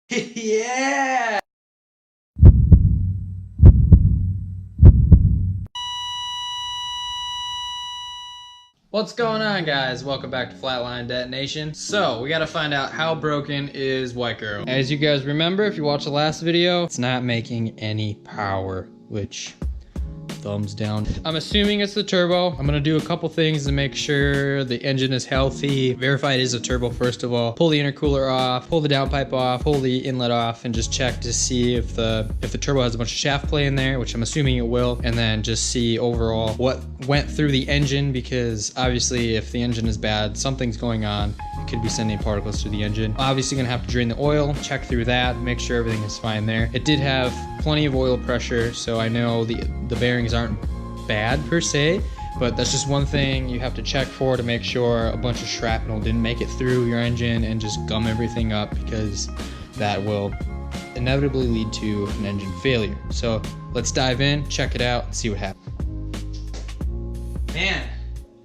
Yeah! What's going on, guys? Welcome back to Flatline Detonation. So, we gotta find out how broken is White Girl. As you guys remember, if you watched the last video, it's not making any power, which... thumbs down. I'm assuming it's the turbo. I'm gonna do a couple things to make sure the engine is healthy. Verify it is a turbo first of all. Pull the intercooler off, pull the downpipe off, pull the inlet off, and just check to see if the turbo has a bunch of shaft play in there, which I'm assuming it will, and then just see overall what went through the engine, because obviously if the engine is bad, something's going on. It could be sending particles through the engine. Obviously gonna have to drain the oil, check through that, make sure everything is fine there. It did have plenty of oil pressure, so I know the bearings aren't bad per se, but that's just one thing you have to check for to make sure a bunch of shrapnel didn't make it through your engine and just gum everything up, because that will inevitably lead to an engine failure. So let's dive in, check it out, and see what happens. Man,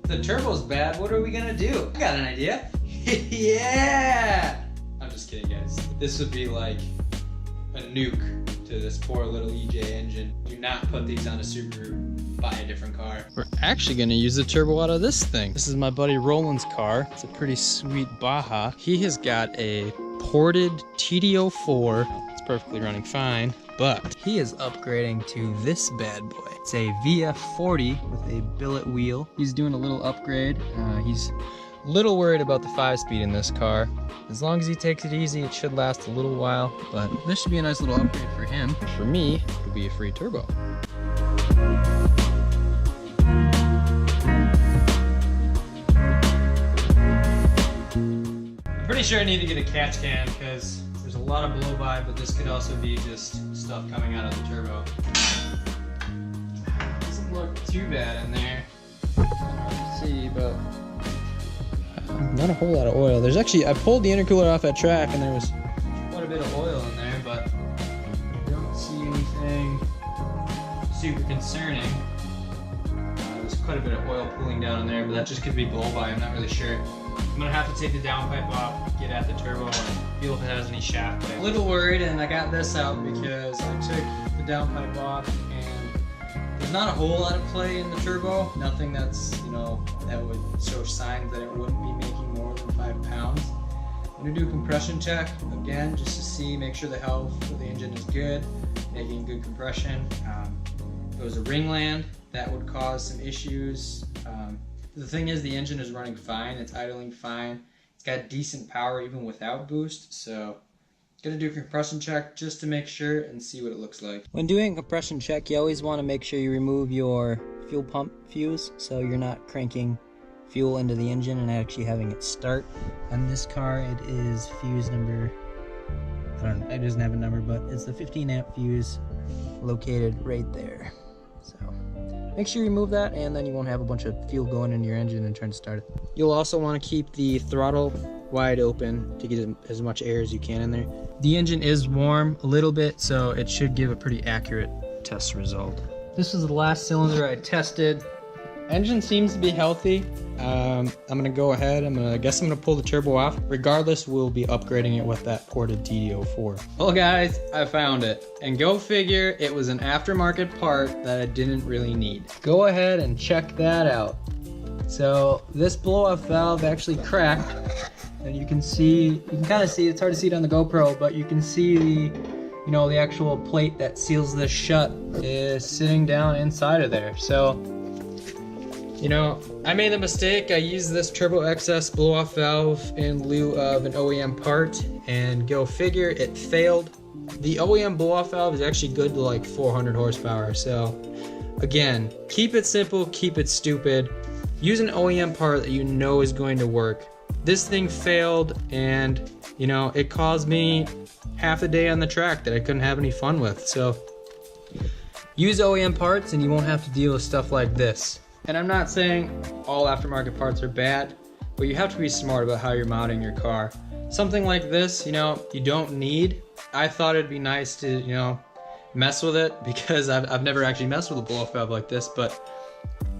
if the turbo's bad, what are we gonna do? I got an idea. Yeah! I'm just kidding, guys. This would be like a nuke to this poor little EJ engine. Do not put these on a Subaru. Buy a different car. We're actually gonna use the turbo out of this thing. This is my buddy Roland's car. It's a pretty sweet Baja. He has got a ported TD04. It's perfectly running fine, but he is upgrading to this bad boy. It's a VF40 with a billet wheel. He's doing a little upgrade. He's a little worried about the 5-speed in this car. As long as he takes it easy, it should last a little while, but this should be a nice little upgrade for him. For me, it could be a free turbo. I'm pretty sure I need to get a catch can because there's a lot of blow by, but this could also be just stuff coming out of the turbo. Doesn't look too bad in there. Hard to see, but not a whole lot of oil. There's actually, I pulled the intercooler off at track and there was quite a bit of oil in there, but I don't see anything super concerning. There's quite a bit of oil pooling down in there, but that just could be blow by, I'm not really sure. I'm gonna have to take the downpipe off, get at the turbo, and feel if it has any shaft play. A little worried, and I got this out because I took the downpipe off and there's not a whole lot of play in the turbo. Nothing that's, you know, that would show signs that it wouldn't be making more than 5 pounds. I'm gonna do a compression check again, just to see, make sure the health of the engine is good, making good compression. If it was a ringland, that would cause some issues. The thing is, the engine is running fine, it's idling fine. It's got decent power even without boost, so gonna do a compression check just to make sure and see what it looks like. When doing a compression check, you always want to make sure you remove your fuel pump fuse so you're not cranking fuel into the engine and actually having it start. On this car, it is fuse number, I don't know, it doesn't have a number, but it's the 15 amp fuse located right there. So make sure you remove that, and then you won't have a bunch of fuel going into your engine and trying to start it. You'll also want to keep the throttle wide open to get as much air as you can in there. The engine is warm a little bit, so it should give a pretty accurate test result. This is the last cylinder I tested. Engine seems to be healthy. I'm gonna go ahead, I guess I'm gonna pull the turbo off. Regardless, we'll be upgrading it with that ported TD04. Well guys, I found it. And go figure, it was an aftermarket part that I didn't really need. Go ahead and check that out. So this blow-off valve actually cracked. And you can kind of see, it's hard to see it on the GoPro, but you can see the actual plate that seals this shut is sitting down inside of there. So, I made the mistake. I used this Turbo XS blow-off valve in lieu of an OEM part, and go figure, it failed. The OEM blow-off valve is actually good to like 400 horsepower. So, again, keep it simple, keep it stupid. Use an OEM part that you know is going to work. This thing failed, and it caused me half a day on the track that I couldn't have any fun with. So use OEM parts and you won't have to deal with stuff like this. And I'm not saying all aftermarket parts are bad, but you have to be smart about how you're mounting your car. Something like this, you don't need. I thought it'd be nice to, mess with it, because I've never actually messed with a blow-off valve like this, but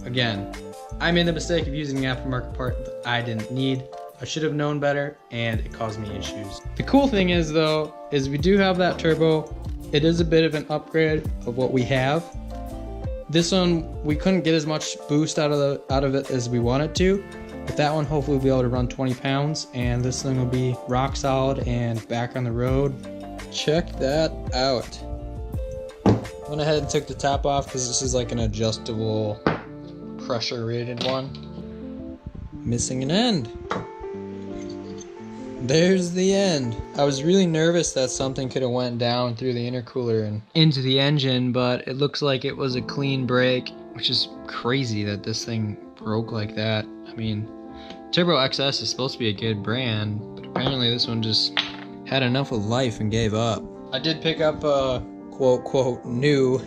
again, I made the mistake of using the aftermarket part that I didn't need. I should have known better, and it caused me issues. The cool thing is though, is we do have that turbo. It is a bit of an upgrade of what we have. This one, we couldn't get as much boost out of it as we wanted to. But that one, hopefully we'll be able to run 20 pounds, and this thing will be rock solid and back on the road. Check that out. Went ahead and took the top off because this is like an adjustable pressure rated one. Missing an end. There's the end. I was really nervous that something could have went down through the intercooler and into the engine, but it looks like it was a clean break, which is crazy that this thing broke like that. I mean, Turbo XS is supposed to be a good brand, but apparently this one just had enough of life and gave up. I did pick up a quote new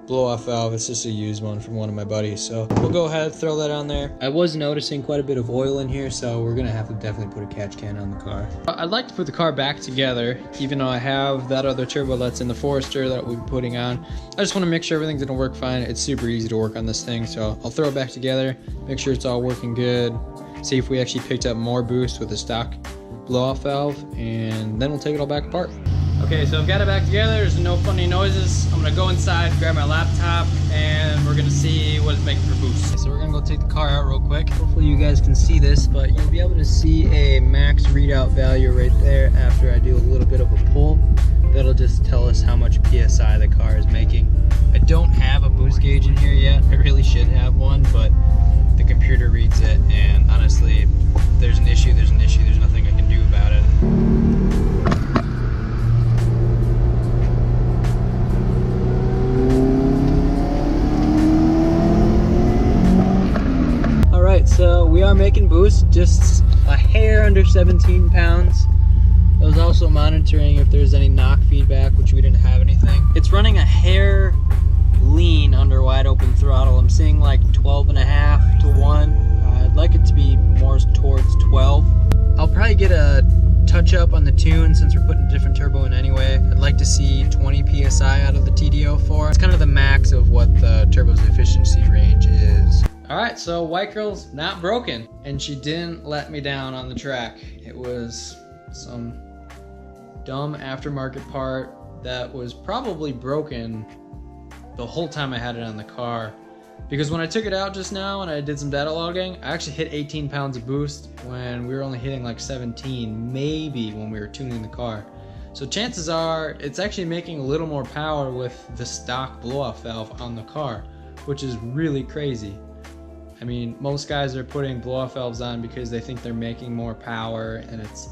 blow-off valve. It's just a used one from one of my buddies, so we'll go ahead and throw that on there. I was noticing quite a bit of oil in here, so we're gonna have to definitely put a catch can on the car. I'd like to put the car back together, even though I have that other turbo that's in the Forester that we'll be putting on. I just want to make sure everything's gonna work fine. It's super easy to work on this thing, so I'll throw it back together, make sure it's all working good, see if we actually picked up more boost with the stock blow-off valve, and then we'll take it all back apart. Okay, so I've got it back together. There's no funny noises. I'm gonna go inside, grab my laptop, and we're gonna see what it's making for boost. So we're gonna go take the car out real quick. Hopefully you guys can see this, but you'll be able to see a max readout value right there after I do a little bit of a pull. That'll just tell us how much PSI the car is making. I don't have a boost gauge in here yet. I really should have one, but the computer reads it, and honestly, if there's an issue, there's an issue. There's nothing I can do about it. So we are making boost, just a hair under 17 pounds. I was also monitoring if there's any knock feedback, which we didn't have anything. It's running a hair lean under wide open throttle. I'm seeing like 12.5 to 1. I'd like it to be more towards 12. I'll probably get a touch up on the tune since we're putting a different turbo in anyway. I'd like to see 20 PSI out of the TD04. It's kind of the max of what the turbo's efficiency range is. Alright, so White Girl's not broken, and she didn't let me down on the track. It was some dumb aftermarket part that was probably broken the whole time I had it on the car. Because when I took it out just now and I did some data logging, I actually hit 18 pounds of boost when we were only hitting like 17, maybe when we were tuning the car. So chances are it's actually making a little more power with the stock blow-off valve on the car, which is really crazy. I mean, most guys are putting blow-off valves on because they think they're making more power and it's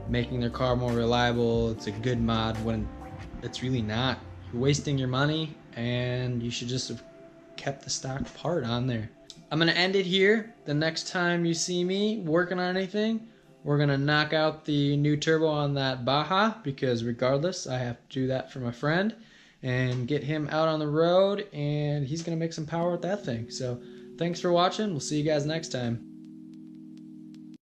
making their car more reliable. It's a good mod when it's really not. You're wasting your money, and you should just have kept the stock part on there. I'm gonna end it here. The next time you see me working on anything, we're gonna knock out the new turbo on that Baja, because regardless, I have to do that for my friend and get him out on the road, and he's gonna make some power with that thing. So thanks for watching. We'll see you guys next time.